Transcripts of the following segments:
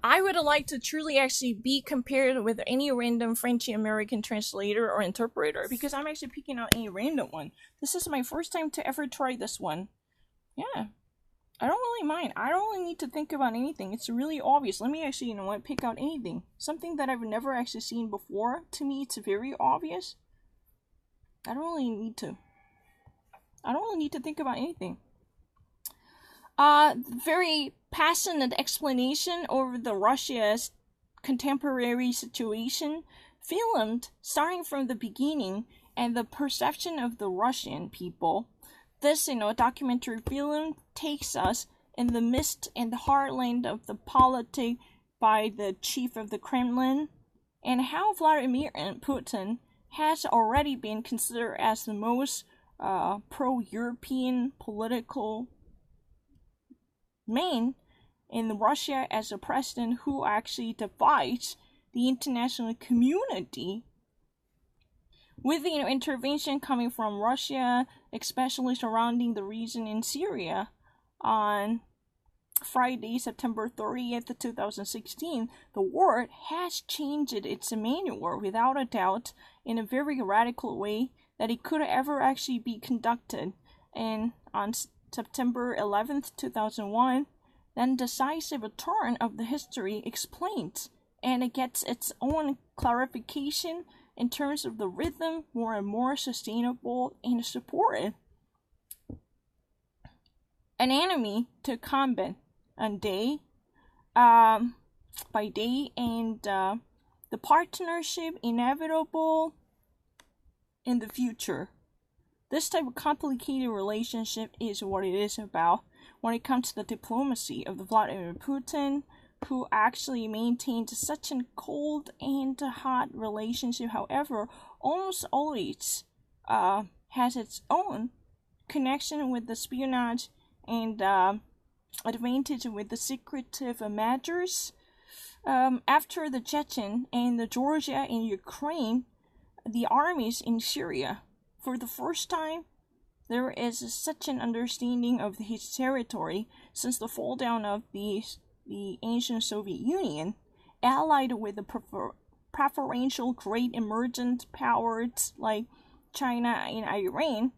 I would like to truly actually be compared with any random French American translator or interpreter, because I'm actually picking out any random one. This is my first time to ever try this one. Yeah. I don't really mind. I don't really need to think about anything. It's really obvious. Let me actually, pick out anything. Something that I've never actually seen before. To me, it's very obvious. I don't really need to. I don't really need to think about anything. Very passionate explanation over the Russia's contemporary situation, filmed starting from the beginning and the perception of the Russian people. This, documentary film takes us in the midst and the heartland of the politic by the chief of the Kremlin, and how Vladimir Putin has already been considered as the most pro-European political man in Russia, as a president who actually divides the international community. With the intervention coming from Russia, especially surrounding the region in Syria, on Friday, September 30th, 2016, the world has changed its manual without a doubt in a very radical way that it could ever actually be conducted. And on September 11th, 2001, then decisive turn of the history explained, and it gets its own clarification in terms of the rhythm, more and more sustainable and supported. An enemy to combat on day by day, and the partnership inevitable in the future. This type of complicated relationship is what it is about when it comes to the diplomacy of the Vladimir Putin, who actually maintained such a cold and hot relationship. However, almost always has its own connection with the espionage and advantage with the secretive measures. After the Chechen and the Georgia and Ukraine, the armies in Syria, for the first time, there is such an understanding of his territory since the fall down of the ancient Soviet Union, allied with the preferential great emergent powers like China and Iran.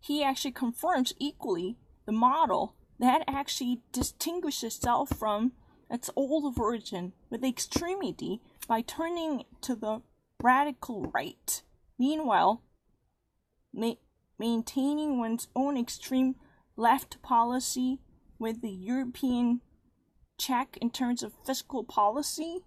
He actually confirms equally the model that actually distinguishes itself from its old version with extremity by turning to the radical right. Meanwhile, maintaining one's own extreme left policy with the European check in terms of fiscal policy.